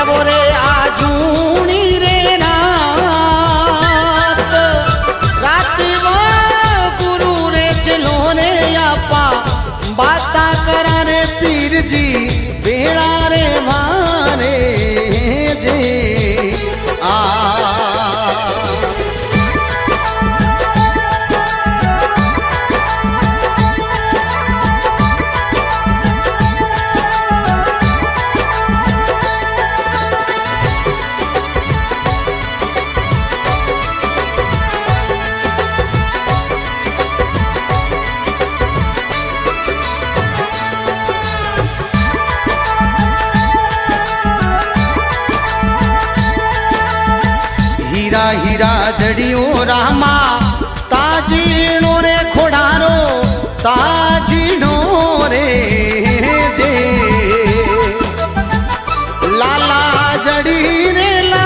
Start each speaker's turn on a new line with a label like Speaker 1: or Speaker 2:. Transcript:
Speaker 1: आवो रे आजूनी रे रात रात गुरु रे चलो रे आपा बाता करा रे पीर जी बेड़ा रे मारे जे आ हीरा हीरा जड़ियों रामा ताजीणो रे खोड़ारो ता